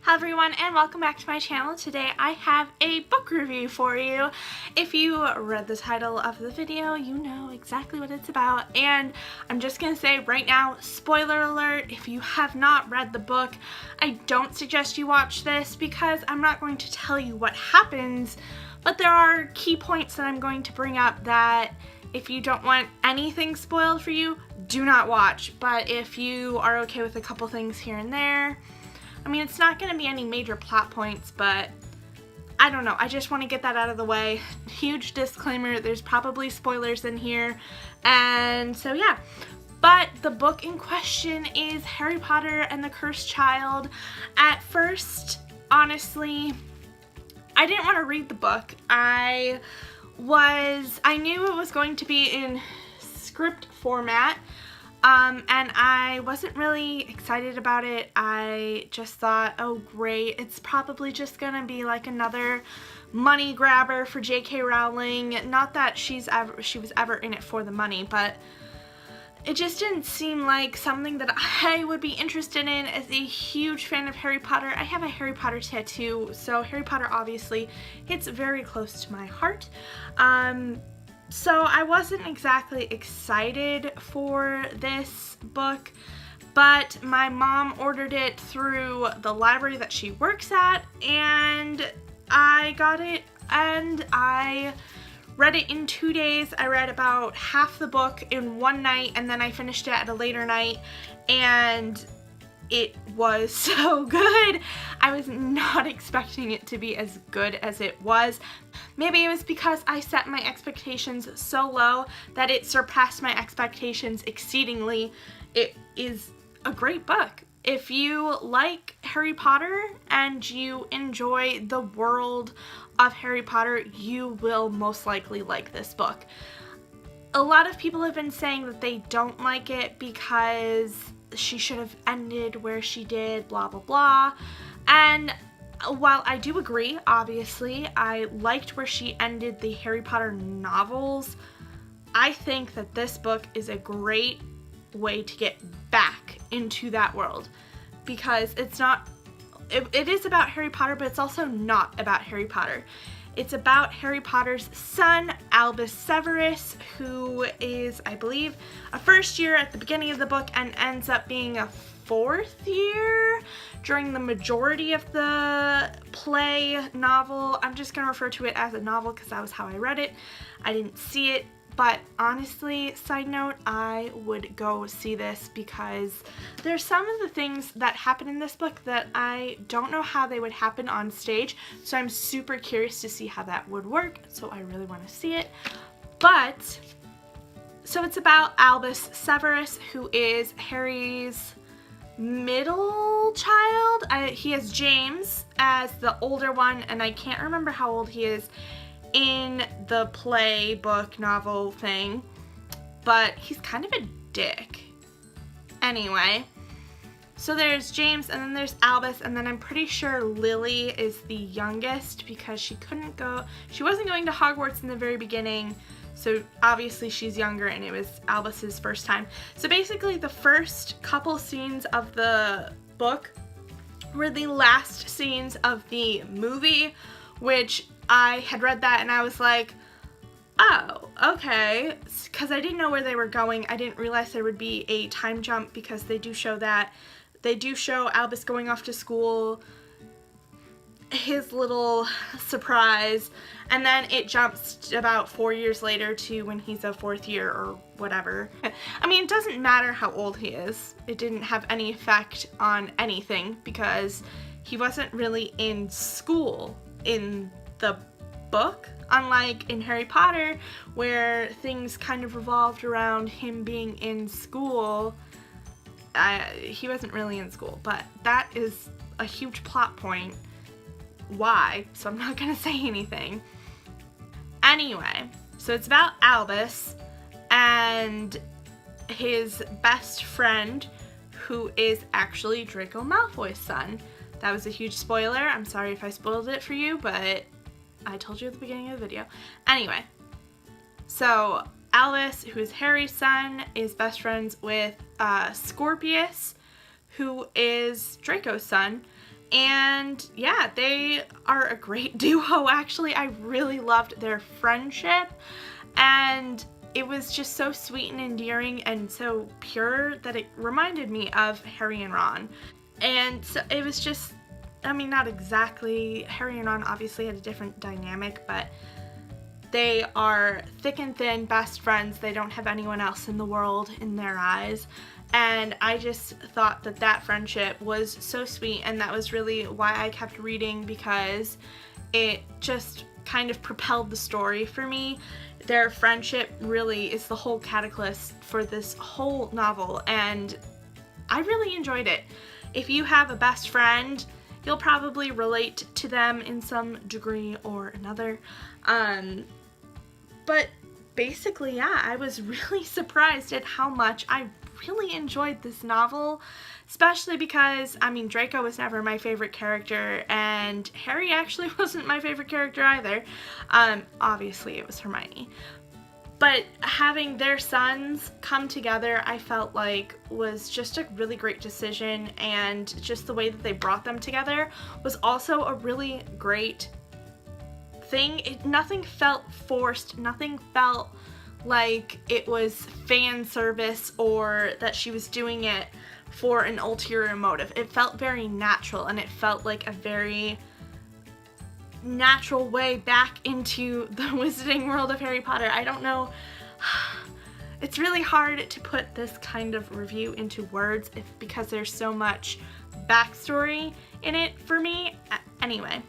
Hello everyone and welcome back to my channel. Today I have a book review for you. If you read the title of the video, you know exactly what it's about, and I'm just gonna say right now, spoiler alert, if you have not read the book, I don't suggest you watch this because I'm not going to tell you what happens, but there are key points that I'm going to bring up that if you don't want anything spoiled for you, do not watch. But if you are okay with a couple things here and there, I mean, it's not going to be any major plot points, but I don't know. I just want to get that out of the way. Huge disclaimer, there's probably spoilers in here. And so yeah. But the book in question is Harry Potter and the Cursed Child. At first, honestly, I didn't want to read the book. I knew it was going to be in script format. And I wasn't really excited about it. I just thought, oh great, it's probably just gonna be like another money grabber for J.K. Rowling. Not that she was ever in it for the money, but it just didn't seem like something that I would be interested in. As a huge fan of Harry Potter, I have a Harry Potter tattoo, so Harry Potter obviously hits very close to my heart. So I wasn't exactly excited for this book, but my mom ordered it through the library that she works at, and I got it and I read it in 2 days. I read about half the book in one night, and then I finished it at a later night, and it was so good. I was not expecting it to be as good as it was. Maybe it was because I set my expectations so low that it surpassed my expectations exceedingly. It is a great book. If you like Harry Potter and you enjoy the world of Harry Potter, you will most likely like this book. A lot of people have been saying that they don't like it because she should have ended where she did, blah blah blah. And while I do agree, obviously, I liked where she ended the Harry Potter novels, I think that this book is a great way to get back into that world, because it's not, it is about Harry Potter, but it's also not about Harry Potter. It's about Harry Potter's son, Albus Severus, who is, I believe, a first year at the beginning of the book and ends up being a fourth year during the majority of the play novel. I'm just going to refer to it as a novel because that was how I read it. I didn't see it, but honestly, side note, I would go see this because there's some of the things that happen in this book that I don't know how they would happen on stage, so I'm super curious to see how that would work, so I really want to see it. But, so it's about Albus Severus, who is Harry's middle child. He has James as the older one, and I can't remember how old he is in the play, book, novel thing, but he's kind of a dick. Anyway, so there's James, and then there's Albus, and then I'm pretty sure Lily is the youngest because she wasn't going to Hogwarts in the very beginning, so obviously she's younger, and it was Albus's first time. So basically the first couple scenes of the book were the last scenes of the movie, which I had read that and I was like, oh, okay, because I didn't know where they were going. I didn't realize there would be a time jump because they do show that. They do show Albus going off to school, his little surprise, and then it jumps about 4 years later to when he's a fourth year or whatever. I mean, it doesn't matter how old he is. It didn't have any effect on anything because he wasn't really in school in the book, unlike in Harry Potter where things kind of revolved around him being in school. He wasn't really in school, but that is a huge plot point. Why? So I'm not gonna say anything. Anyway, so it's about Albus and his best friend, who is actually Draco Malfoy's son. That was a huge spoiler. I'm sorry if I spoiled it for you, but I told you at the beginning of the video. Anyway, so Albus, who is Harry's son, is best friends with Scorpius, who is Draco's son, And yeah, they are a great duo actually. I really loved their friendship, and it was just so sweet and endearing and so pure that it reminded me of Harry and Ron. And so it was just, I mean, not exactly, Harry and Ron obviously had a different dynamic, but they are thick and thin best friends. They don't have anyone else in the world in their eyes. And I just thought that that friendship was so sweet, and that was really why I kept reading, because it just kind of propelled the story for me. Their friendship really is the whole catalyst for this whole novel, and I really enjoyed it. If you have a best friend, you'll probably relate to them in some degree or another. But basically, yeah, I was really surprised at how much I really enjoyed this novel, especially because, I mean, Draco was never my favorite character, and Harry actually wasn't my favorite character either. Obviously it was Hermione. But having their sons come together, I felt like was just a really great decision, and just the way that they brought them together was also a really great thing. Nothing felt forced, nothing felt like it was fan service or that she was doing it for an ulterior motive. It felt very natural, and it felt like a very natural way back into the Wizarding World of Harry Potter. I don't know. It's really hard to put this kind of review into words because there's so much backstory in it for me. Anyway,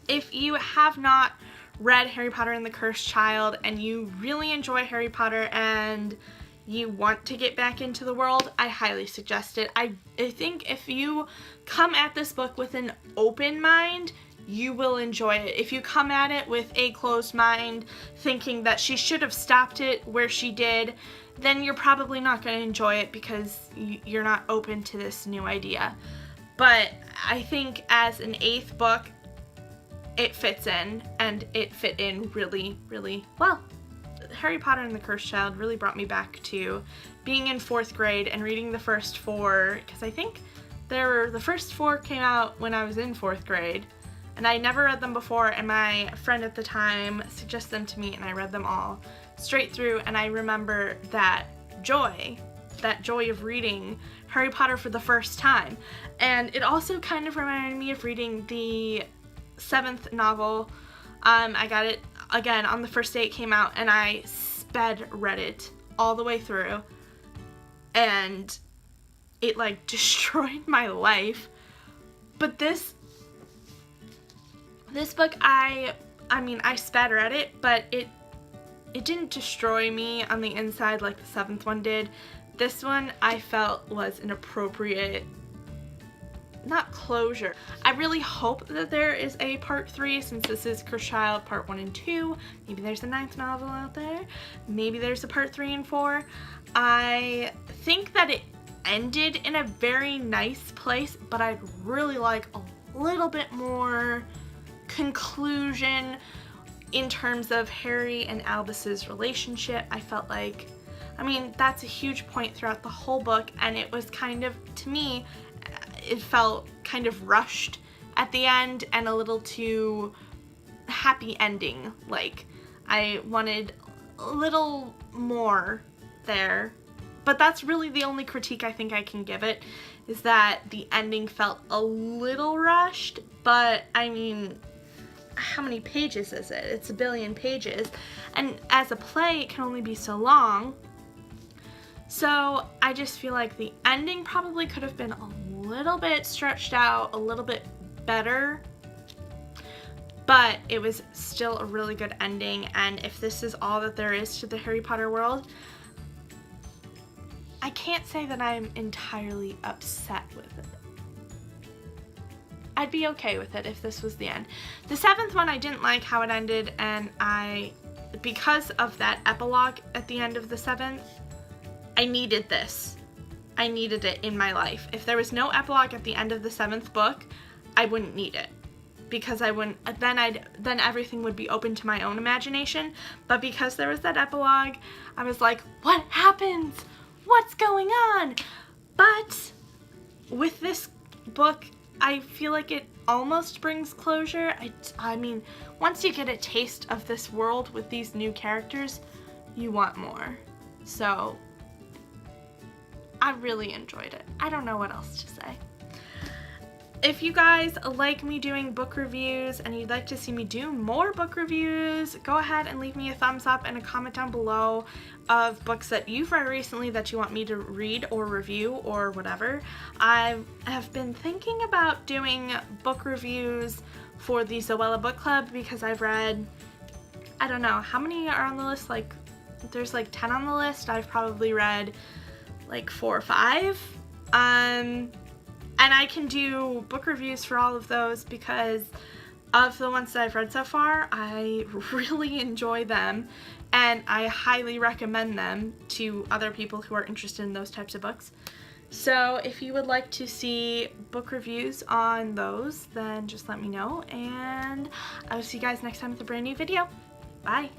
if you have not read Harry Potter and the Cursed Child and you really enjoy Harry Potter and you want to get back into the world, I highly suggest it. I think if you come at this book with an open mind, you will enjoy it. If you come at it with a closed mind, thinking that she should have stopped it where she did, then you're probably not going to enjoy it because you're not open to this new idea. But I think as an 8th book, it fits in, and it fit in really, really well. Harry Potter and the Cursed Child really brought me back to being in 4th grade and reading the first 4, because I think the first 4 came out when I was in 4th grade, and I never read them before, and my friend at the time suggested them to me, and I read them all straight through, and I remember that joy of reading Harry Potter for the first time. And it also kind of reminded me of reading the 7th novel. I got it again on the first day it came out, and I sped read it all the way through, and it like destroyed my life. But this book, I mean, I sped read it, but it didn't destroy me on the inside like the 7th one did. This one I felt was an appropriate, not closure. I really hope that there is a part 3, since this is Cursed Child part 1 and 2. Maybe there's a 9th novel out there. Maybe there's a part 3 and 4. I think that it ended in a very nice place, but I'd really like a little bit more conclusion in terms of Harry and Albus's relationship. I felt like, I mean, that's a huge point throughout the whole book, and it was kind of, to me, it felt kind of rushed at the end and a little too happy ending. Like, I wanted a little more there. But that's really the only critique I think I can give it, is that the ending felt a little rushed. But I mean, how many pages is it? It's a billion pages, and as a play it can only be so long. So I just feel like the ending probably could have been a little bit stretched out, a little bit better, but it was still a really good ending. And if this is all that there is to the Harry Potter world, I can't say that I'm entirely upset with it. I'd be okay with it if this was the end. The 7th one, I didn't like how it ended, and because of that epilogue at the end of the 7th, I needed this. I needed it in my life. If there was no epilogue at the end of the 7th book, I wouldn't need it, because I wouldn't, then everything would be open to my own imagination. But because there was that epilogue, I was like, what happens? What's going on? But with this book, I feel like it almost brings closure. I mean, once you get a taste of this world with these new characters, you want more. So I really enjoyed it. I don't know what else to say. If you guys like me doing book reviews and you'd like to see me do more book reviews, go ahead and leave me a thumbs up and a comment down below of books that you've read recently that you want me to read or review or whatever. I have been thinking about doing book reviews for the Zoella Book Club because I've read, I don't know, how many are on the list? Like, there's like 10 on the list. I've probably read like 4 or 5. And I can do book reviews for all of those because of the ones that I've read so far. I really enjoy them and I highly recommend them to other people who are interested in those types of books. So if you would like to see book reviews on those, then just let me know, and I will see you guys next time with a brand new video. Bye!